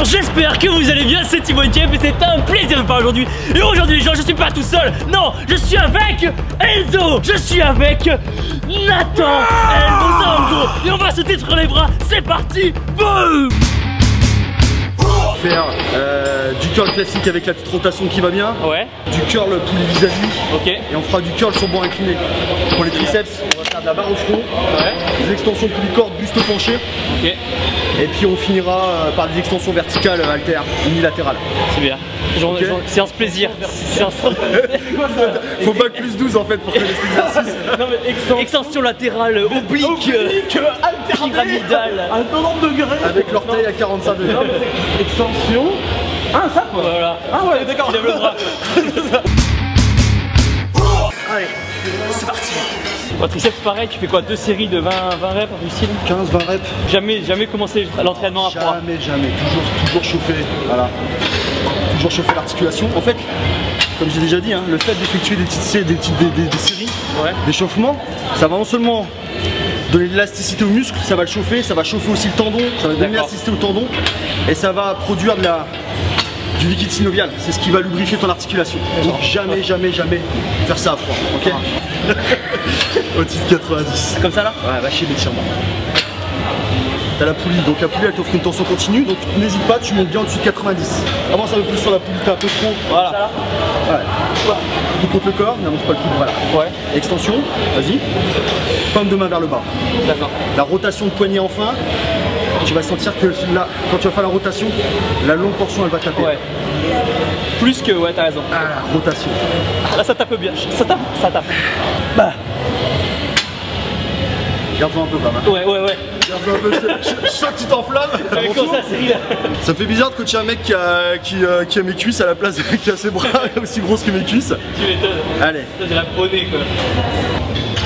gens, j'espère que vous allez bien, c'est Thibaut Jeff et c'est un plaisir de vous parler aujourd'hui. Et aujourd'hui les gens, je suis pas tout seul, non, je suis avec Enzo, je suis avec Nathan, El Mozambo. Et on va se détruire les bras, c'est parti, boum. Faire du curl classique avec la petite rotation qui va bien. Ouais. Du curl poulie vis-à-vis. Ok. Et on fera du curl sur banc incliné. Pour les triceps, on va faire de la barre au front. Ouais. Des extensions poulie corde, buste penché. Ok. Et puis on finira par des extensions verticales halter, unilatérales. C'est bien. Okay. Séance plaisir. Séance... Faut bac plus 12 en fait pour faire cet exercice. Non mais extension latérale, oblique, pyramidale. À 90 degrés. Avec l'orteil à 45 degrés. Extension. Ah ça quoi. Voilà. Ah ouais d'accord. Lève le bras. Allez, c'est parti. Bon, triceps pareil, tu fais quoi? 2 séries de 20 reps du style? 15-20 reps. Jamais commencer l'entraînement à froid. Jamais, toujours chauffer. Voilà. Toujours chauffer l'articulation. En fait, comme j'ai déjà dit, hein, le fait d'effectuer des séries d'échauffement, ça va non seulement donner de l'élasticité au muscle, ça va le chauffer, ça va chauffer aussi le tendon, ça va donner de l'élasticité au tendon et ça va produire du liquide synovial. C'est ce qui va lubrifier ton articulation. Donc jamais faire ça à froid, ok? Au titre 90. Comme ça là? Ouais, va chez l'étirement. T'as la poulie, donc la poulie elle t'offre une tension continue, donc n'hésite pas, tu montes bien au-dessus de 90. Avance un peu plus sur la poulie, t'es un peu trop. Voilà. Ouais. Tu contre le corps, n'avance pas le coude, voilà. Ouais. Extension, vas-y. Paume de main vers le bas. D'accord. La rotation de poignet enfin. Tu vas sentir que là, quand tu vas faire la rotation, la longue portion elle va taper. Ouais. Plus que, ouais, t'as raison. Ah, rotation. Là ça tape bien, ça tape. Bah. Garde-en un peu quand même. Ouais. Garde-en un peu, je sens que tu t'enflammes. Ça me fait bizarre de coacher un mec qui a mes cuisses à la place qui a ses bras aussi grosses que mes cuisses. Tu m'étonnes. Allez. Ça c'est la prenée quoi.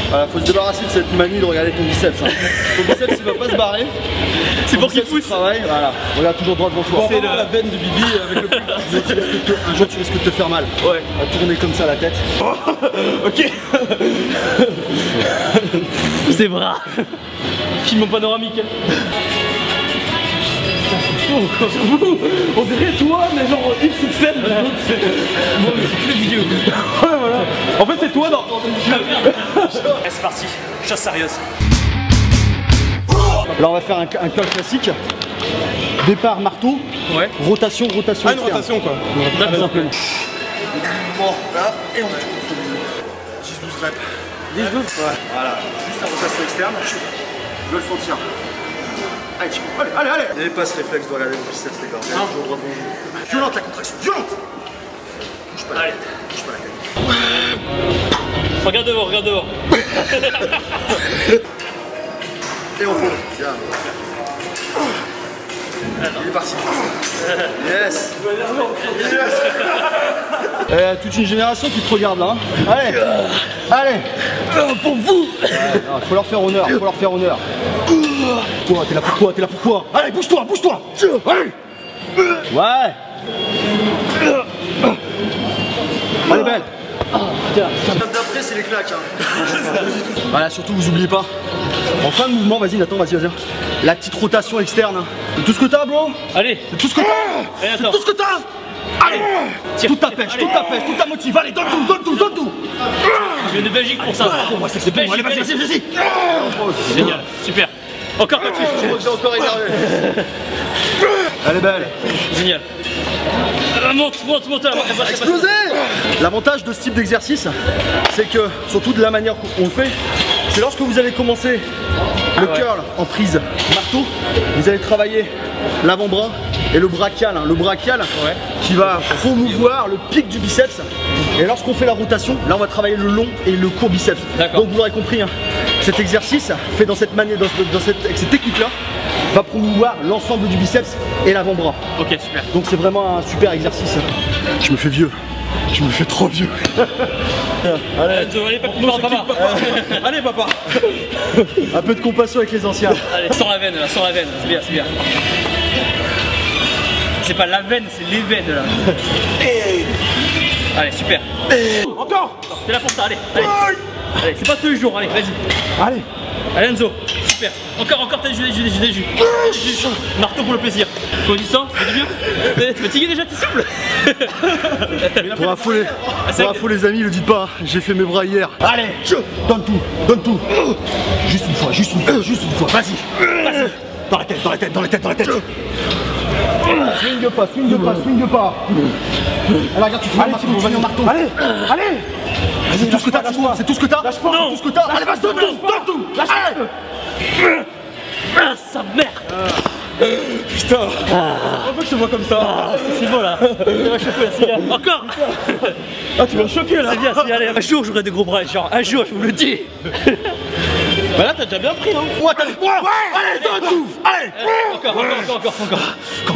Voilà, faut se débarrasser de cette manie de regarder ton biceps. Hein. Ton biceps il va pas se barrer. C'est pour qu'il pousse. Travail, voilà. Regarde toujours droit devant toi. C'est la veine de Bibi avec le un jour tu risques de te faire mal. Ouais. À tourner comme ça la tête. Ok. Ses bras. Film en panoramique. On dirait toi, mais genre XXL, l'autre c'est... Moi mais c'est plus vieux. Ouais voilà. En fait c'est toi dans... C'est parti, chasse sérieuse. Là on va faire un curl classique. Départ marteau. Ouais. Rotation. Ah une externe. rotation quoi. Très simplement. Bon là et on tourne. 10-12 reps. 10-12 ouais. Voilà. Juste la rotation externe. Je veux le sentir. Allez. N'ayez pas ce réflexe de regarder vos biceps les gars. Violente la contraction, violente. Bouge pas la tête, bouge pas la tête. Regarde devant. Et on pose. Bien. Il est parti. Yes. Toute une génération qui te regarde là. Hein. Allez. Pour vous. Faut leur faire honneur. Toi, t'es là pourquoi? Allez, bouge-toi. Allez. Ouais. Allez, belle. D'après, c'est les claques. Hein. Voilà, surtout, vous oubliez pas. En fin de mouvement, vas-y, Nathan, vas-y. La petite rotation externe. Hein. C'est tout ce que t'as, bro. Allez. C'est tout ce que t'as. C'est tout ce que t'as. Allez. Toute ta pêche, toute ta motive. Allez, donne tout. Je viens de Belgique pour ça. C'est bon, allez, vas-y. Génial, super. Encore Je crois que j'ai encore énervé. Elle est belle. Génial. Monte. Explosé. L'avantage de ce type d'exercice, c'est que, surtout de la manière qu'on le fait, c'est lorsque vous allez commencer le curl en prise marteau, vous allez travailler l'avant-bras et le brachial. Le brachial qui va promouvoir le pic du biceps. Et lorsqu'on fait la rotation, là on va travailler le long et le court biceps. Donc vous l'aurez compris, hein, cet exercice fait dans cette manière, avec cette technique-là, va promouvoir l'ensemble du biceps et l'avant-bras. Ok, super. Donc c'est vraiment un super exercice. Je me fais vieux. Je me fais trop vieux. Allez, papa. Allez papa. Un peu de compassion avec les anciens. Allez, sans la veine, c'est bien. C'est pas la veine, c'est les veines là. Allez, super. Encore. T'es là pour ça, allez. Allez, c'est pas tous les jours, allez, vas-y. Allez. Allez Enzo, super. Encore, t'as du jus. Marteau pour le plaisir. Comment tu sens? Ça fait du bien? T'es fatigué déjà, t'es souple? Pour info les amis, le dites pas, j'ai fait mes bras hier. Allez, donne tout. Juste une fois. Vas-y. Dans la tête. Swing pas. Alors regarde, tu fais un marteau. Allez. C'est tout ce que t'as, c'est tout ce que t'as. Lâche pas, tout ce que t'as. Allez, vas-y, donne tout. Lâche pas. Ah, sa mère. Putain, on veut que je te vois comme ça. C'est bon là. Tu vas choquer là, c'est bien. Encore. Ah, tu vas me choquer là. C'est bien. Allez, un jour j'aurai des gros bras, genre un jour, je vous le dis. Bah là, t'as déjà bien pris, non? Ouais, allez, donne tout. Allez. Encore.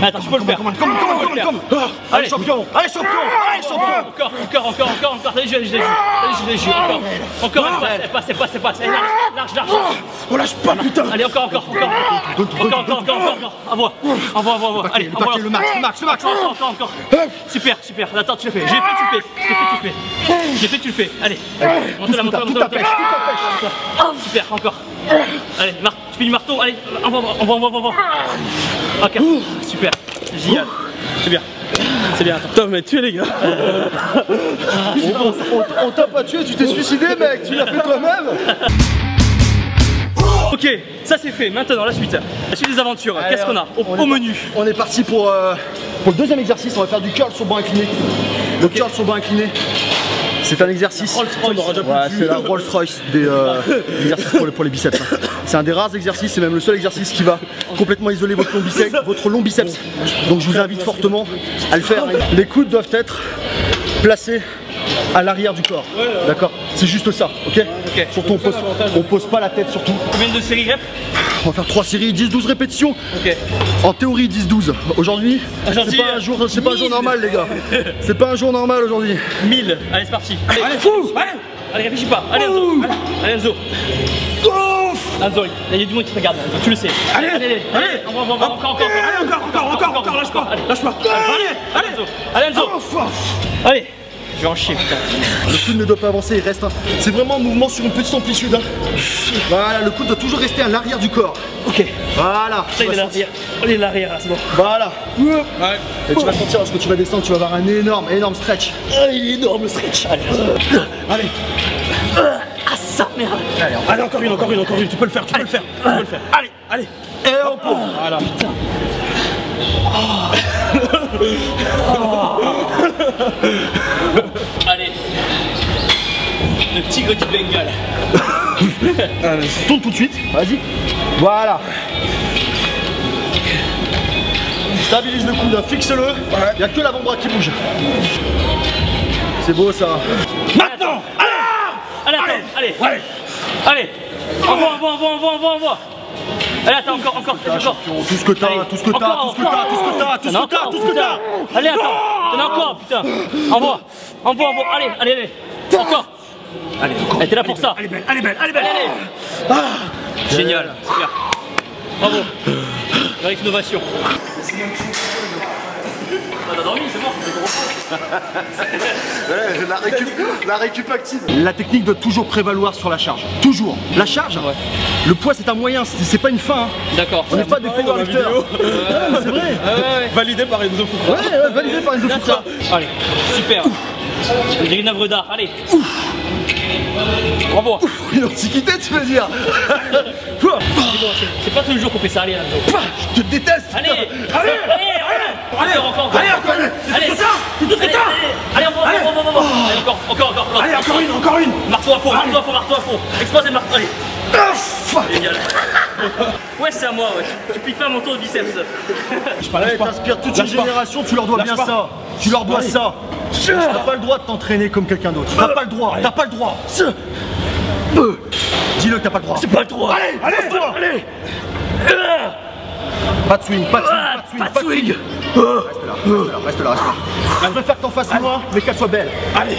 Attends, tu peux le faire. Comme. Allez, champion. Encore. Allez, je l'ai joué. Encore. Elle passe. Allez, large. On lâche pas, putain. Allez, encore. Envoie. Allez, envoie. Le max. Encore. Super. Attends, tu le fais. J'ai fait, tu le fais. Allez. Monte-la. Super, encore. Allez, tu fais du marteau. Allez, envoie. Ok, super. Génial. C'est bien. Putain, mais tuez les gars. On t'a pas tué, tu t'es suicidé, mec. Tu l'as fait toi-même. Ok, ça c'est fait. Maintenant, la suite des aventures. Qu'est-ce qu'on a au menu? On est parti pour le deuxième exercice. On va faire du curl sur banc incliné. Le curl sur banc incliné, c'est un exercice. C'est la Rolls-Royce des exercices pour les biceps. C'est un des rares exercices, c'est même le seul exercice qui va complètement isoler votre long biceps. Donc je vous invite fortement à le faire. Les coudes doivent être placés à l'arrière du corps. D'accord? C'est juste ça, ok? Surtout on pose pas la tête surtout. Combien de séries reps? On va faire 3 séries, 10-12 répétitions. Ok. En théorie 10-12. Aujourd'hui, c'est pas un jour normal les gars. C'est pas un jour normal aujourd'hui. 1000. Allez, c'est parti. Allez, réfléchis pas. Allez Enzo. Enzo, il y a du monde qui te regarde. Tu le sais. Allez. Encore. Lâche pas. Allez Enzo. Allez. Je vais en chier, putain. Le coude ne doit pas avancer, il reste. C'est vraiment un mouvement sur une petite amplitude. Voilà, le coude doit toujours rester à l'arrière du corps. Ok. Voilà. Ça, il est l'arrière, là, c'est bon. Voilà. Et tu vas sentir, lorsque tu vas descendre, tu vas avoir un énorme stretch. Énorme stretch. Allez. Ah, ça, merde. Allez, encore une. Tu peux le faire. Allez. Et on pose. Voilà. Putain. Allez. Le tigre du Bengale. Tourne tout de suite. Vas-y. Voilà. Stabilise le coude, fixe-le. Il n'y a que l'avant-bras qui bouge. C'est beau ça. Maintenant. Allez. Envoie. Allez, attends, encore. Tout ce que t'as. Allez, attends. T'en as encore, putain. Envoie. Allez. Encore. Allez, t'es là pour ça. Elle est belle. Génial, super. Bravo. Avec innovation. T'as dormi, c'est mort. La récup active. La technique doit toujours prévaloir sur la charge. Toujours. La charge, le poids c'est un moyen, c'est pas une fin. D'accord. On n'est pas des powerlifters. C'est vrai. Validé par Enzo Fukra. Validé par Enzo Fukra. Allez, super. J'ai une œuvre d'art, allez. Bravo. Une antiquité, tu veux dire. C'est pas tous les jours qu'on fait ça, allez, Enzo. Je te déteste. Allez. Encore. Allez, c'est ça. Allez, encore. Allez, encore une. Marteau à fond. Explosez le marteau, allez. Génial. Ouais, c'est à moi, ouais. Tu piques pas mon tour de biceps. T'inspires toute une génération, tu leur dois bien ça. Tu leur dois ça. T'as pas le droit de t'entraîner comme quelqu'un d'autre. T'as pas le droit. Dis-le que t'as pas le droit. C'est pas le droit. Allez. Pas de swing. Reste là. Je préfère que t'en fasses moins, mais qu'elle soit belle. Allez.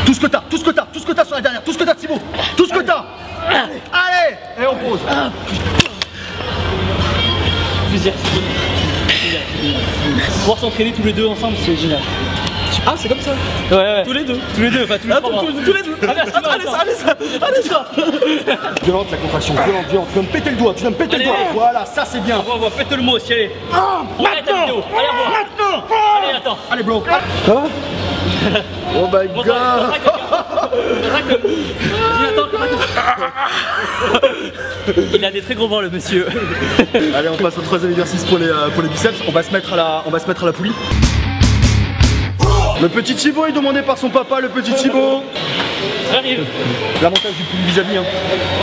Tout ce que t'as sur la dernière. Tout ce que t'as, Thibaut. Tout ce que t'as. Allez. Et on pose. Plaisir. Pouvoir s'entraîner tous les deux ensemble, c'est génial. Super. Ah, c'est comme ça. Ouais. Tous les deux. Tous les deux, enfin tous les trois. Tous les deux. Ah, merci, Allez ça. Violente la contraction, violente. Tu vas me péter le doigt, tu vas me péter le Allez. doigt. Voilà, ça c'est bien. On va faites le mot aussi, allez. On arrête la vidéo. Allez, au revoir. Maintenant. Allez, attends. Allez, blanc. Quoi? Oh my god. Il a des très gros bras le monsieur. Allez, on passe au troisième exercice pour les biceps. On va se mettre à la poulie. Le petit Thibaut est demandé par son papa, le petit Thibaut. J'arrive. L'avantage du poulie vis-à-vis,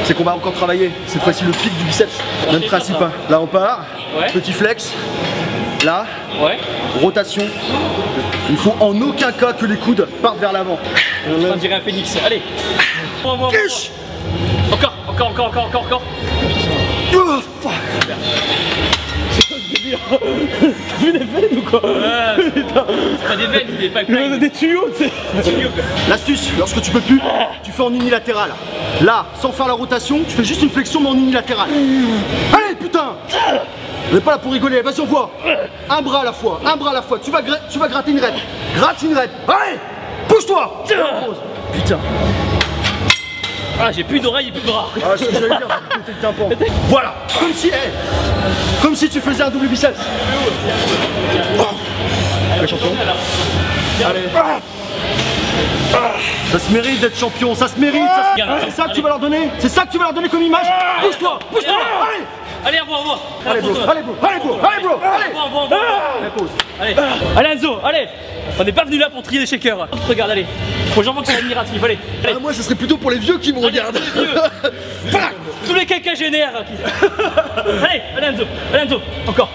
c'est qu'on va encore travailler cette fois-ci le pic du biceps. Même principe. Hein. Là on part, Ouais. petit flex. Là, Ouais. rotation. Il faut en aucun cas que les coudes partent vers l'avant. On dirait un phénix. Allez. Kish. Encore. Oh, fuck. T'as vu des veines ou quoi? C'est pas des veines, c'est des pipelines. Des tuyaux, tu sais. L'astuce, lorsque tu peux plus, tu fais en unilatéral. Là, sans faire la rotation, tu fais juste une flexion mais en unilatéral. Allez, putain! On n'est pas là pour rigoler, vas-y on voit. Un bras à la fois, Tu vas gratter une rep. Gratte une rep. Allez! Pousse-toi! Putain. Ah, j'ai plus d'oreilles et plus de bras. Ah, c'est ce que j'allais dire, péter le tympan. Voilà, comme si tu faisais un double biceps. Allez, champion. Allez. Ça se mérite d'être champion, ça se mérite. C'est ça que tu vas leur donner? C'est ça que tu vas leur donner comme image? Pousse-toi, allez! Allez, au revoir. Allez bro, allez! Allez Enzo, allez. On n'est pas venu là pour trier des shakers. Regarde, allez. Faut j'en vois que c'est admiratif, allez. Moi, ce serait plutôt pour les vieux qui me regardent. Tous les quinquagénaires. Allez Enzo. Encore.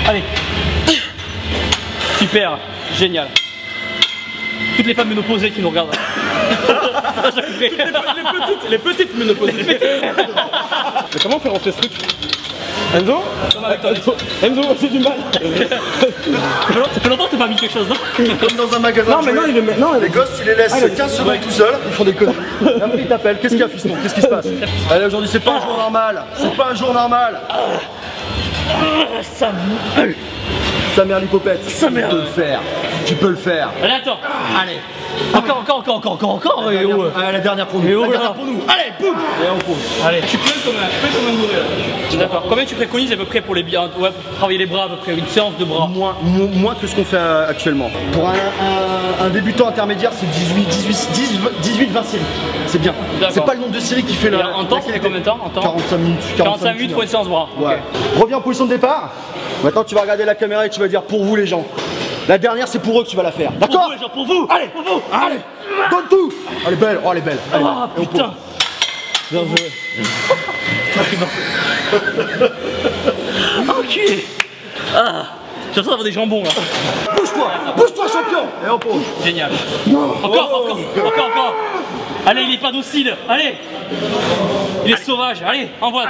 Allez. Super, génial. Toutes les femmes ménopausées qui nous regardent. Les petites ménopausées. Mais comment on fait rentrer ce truc? Enzo, j'ai du mal. Ça fait longtemps que t'as pas mis quelque chose, non? Comme dans un magasin. Non, mais non, il est. Non, Les gosses, tu les laisses 15 secondes tout seuls, ils font des conneries. Après, ils t'appellent. Qu'est-ce qu'il y a, fiston? Qu'est-ce qui se passe? Allez, aujourd'hui, c'est pas un jour normal. Ça me... Sa mère l'hypopète. Tu peux le faire. Allez, attends. Allez. Encore. La dernière pour nous. Allez, boum. Et on pose. Allez. Tu peux comme un gouré là. D'accord. Combien tu préconises à peu près pour les pour travailler les bras, à peu près une séance de bras? Moins que ce qu'on fait actuellement. Pour un débutant intermédiaire, c'est 18-20 séries. C'est bien. C'est pas le nombre de séries qui fait la. En temps, ça fait combien de temps? En temps 45 minutes. 45 minutes pour une séance bras. Ouais. Okay. Reviens en position de départ. Maintenant, tu vas regarder la caméra et tu vas dire pour vous les gens. La dernière, c'est pour eux que tu vas la faire. D'accord? Pour vous, les gens, pour vous. Allez, allez, donne tout. Elle est belle, Allez, oh putain. Bien joué. Enculé. J'ai l'impression d'avoir des jambons là. Bouge-toi champion. Et on pose. Génial. Encore. Allez, il est pas docile. Allez. Il est sauvage. Allez, envoie.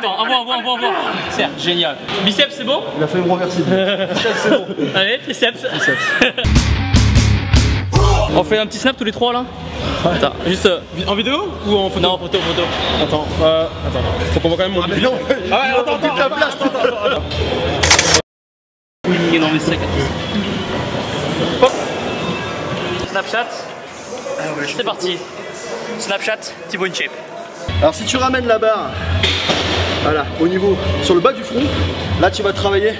Certes, génial. Biceps, c'est bon? Il a failli me renverser. Biceps, c'est bon. Allez, triceps. On fait un petit snap tous les trois là? Attends, juste En vidéo ou en photo? Non, en photo. Attends. Faut qu'on voit quand même mon Mais non. attends. Oui, non mais c'est ça. Hop. Snapchat. C'est parti. Snapchat, Thibaut InShape. Alors si tu ramènes la barre, voilà, au niveau, sur le bas du front, là tu vas travailler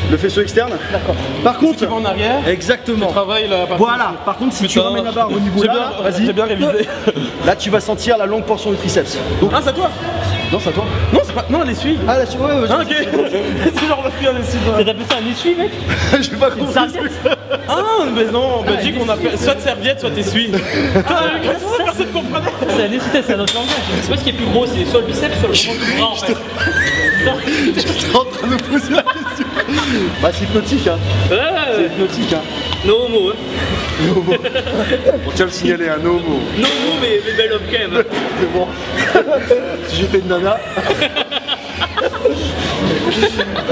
le faisceau externe. D'accord. Par contre, Tu vas en arrière. exactement. Tu travailles la partie. Voilà. Par contre, si tu ramènes la barre au niveau là, vas-y. J'ai bien révisé. Là, tu vas sentir la longue portion du triceps. Donc, Ah, c'est à toi? non, c'est à toi. Non, c'est pas. Non, elle essuie. Ah, là, ouais, Ah, ok. C'est genre, on a pris un essuie. T'as appelé ça un essuie, mec? j'ai pas compris. Ah, mais non, en Belgique, on appelle soit serviette, soit essuie. Personne ne comprenait. C'est un essuie, c'est un autre langage. C'est pas ce qui est plus gros, c'est soit le biceps, soit le fond du bras en fait. J'étais en train de me poser la question. Bah, c'est hypnotique, hein. C'est hypnotique, hein. No homo, hein. On tient à le signaler, un no homo. No homo, mais bel homme quand même. Mais bon, si j'étais une nana.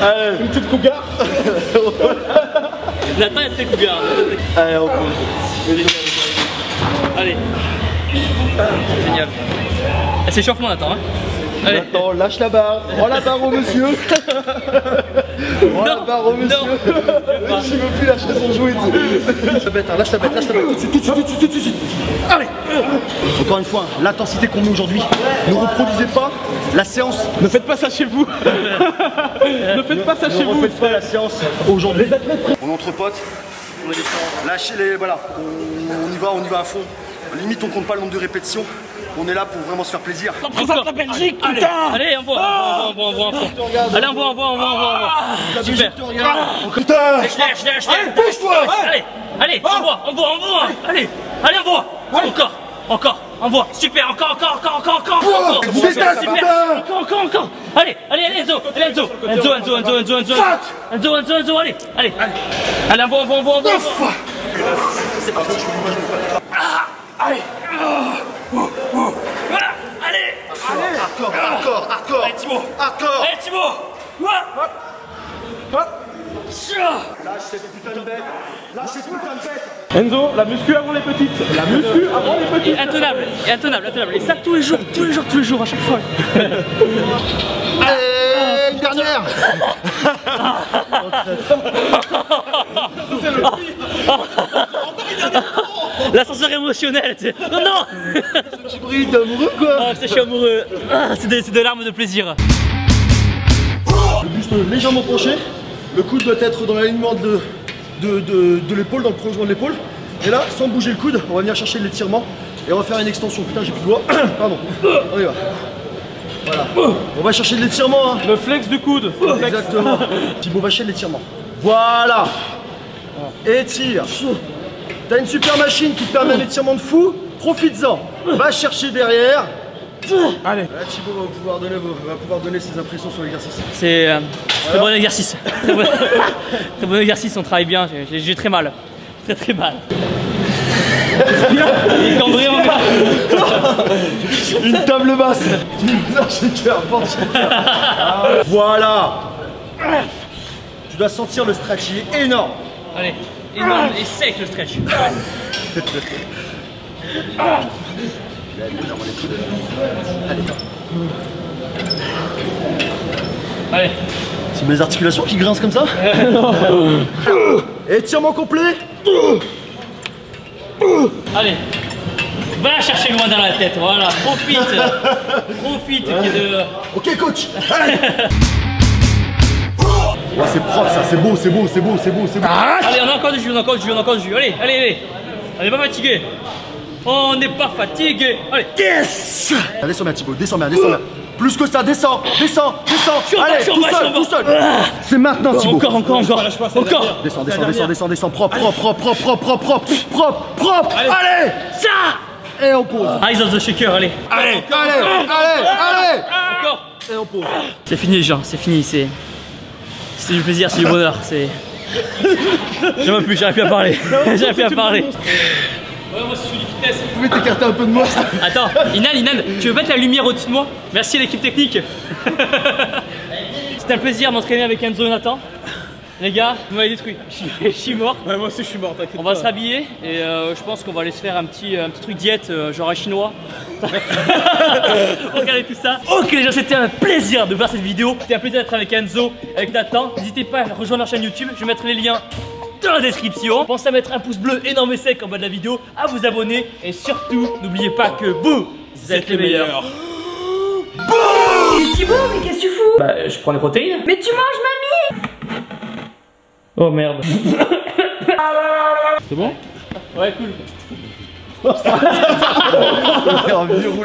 Allez, Une petite cougar. Nathan est très cougar. allez, on pose. Allez. Génial. C'est échauffement, Nathan, hein. Allez. Attends, lâche la barre. Rends la barre au monsieur. Rends la barre au monsieur. Je veux plus lâcher son jouet. Lâche ta bête, lâche ta bête, lâche ta bête. Tout de suite. Allez. Encore une fois, l'intensité qu'on met aujourd'hui, ne reproduisez pas la séance. Ne faites pas ça chez vous. Ne faites pas ça chez vous. Ne refaites pas la séance aujourd'hui. On est entre potes. Lâchez les. Voilà. On y va à fond. Limite, on compte pas le nombre de répétitions. On est là pour vraiment se faire plaisir. On représente la Belgique, putain. Allez, envoie. Allez, envoie. Super. Putain. Allez, pousse-toi. Allez, envoie. Allez, envoie. Encore. Envoie. Super. Encore. Super. Encore. Allez, Enzo. Allez. Allez, envoie. C'est parti. Allez. Hardcore. Allez, Thibaut. Lâche cette putain de bête. Enzo, la muscu avant les petites. Et intenable. Et ça tous les jours, à chaque fois. Et une dernière. L'ascenseur émotionnel, tu sais. Non. Tu brilles d'amoureux quoi. Ah, je suis amoureux. C'est des larmes de plaisir. Le buste légèrement penché. Le coude doit être dans l'alignement de l'épaule, dans le prolongement de l'épaule. Et là, sans bouger le coude, on va venir chercher l'étirement et on va faire une extension. Putain, j'ai plus de doigts. Pardon. On y va. Voilà. On va chercher de l'étirement. Hein. Le flex du coude. Exactement. Thibaut va chercher de l'étirement. Voilà. Étire. T'as une super machine qui te permet un étirement de fou. Profites-en. Va chercher derrière. Allez. Là, Thibaut va pouvoir donner ses impressions sur l'exercice. C'est très bon exercice. Très bon exercice, on travaille bien. J'ai très mal. Très mal. Il est cambré en gars. Une table basse. Voilà. Tu dois sentir le stretch, il est énorme. Allez, énorme et sec le stretch. Allez. C'est mes articulations qui grincent comme ça. Étirement complet. Allez. Va la chercher loin dans la tête, voilà. Profite de... Ok coach. Allez. Ouais, c'est propre ça, c'est beau. Allez, on a encore du jus, Allez. On n'est pas fatigué. On n'est pas fatigué. Allez. Yes. Descends bien Thibaut, descends bien. Plus que ça, descends. Allez, tout seul. C'est maintenant Thibaut. Encore. Descends. Propre. Allez. Ça. Et on pose. Eyes of the shaker, allez. Allez. Encore. Et on pose. C'est fini les gens, c'est fini, c'est du plaisir, c'est du bonheur, c'est... J'en veux plus, j'arrive plus à parler. Ouais, moi, je suis une vitesse. Vous pouvez t'écarter un peu de moi. Attends, Inan, tu veux mettre la lumière au-dessus de moi? Merci l'équipe technique. C'était un plaisir d'entraîner avec Enzo et Nathan. Les gars, vous m'avez détruit. Je suis mort. Ouais, moi aussi je suis mort, t'inquiète. On va se rhabiller et je pense qu'on va aller se faire un petit truc diète, genre un chinois. Regardez tout ça. Ok les gens, c'était un plaisir de voir cette vidéo. C'était un plaisir d'être avec Enzo, avec Nathan. N'hésitez pas à rejoindre leur chaîne YouTube. Je vais mettre les liens dans la description. Pensez à mettre un pouce bleu énorme et sec en bas de la vidéo, à vous abonner et surtout, n'oubliez pas que vous êtes les meilleurs. Mais Thibaut, mais qu'est-ce que tu fous? Bah, je prends les protéines. Mais tu manges mamie. Oh merde. C'est bon? Ouais, cool. On va faire un vieux roulage.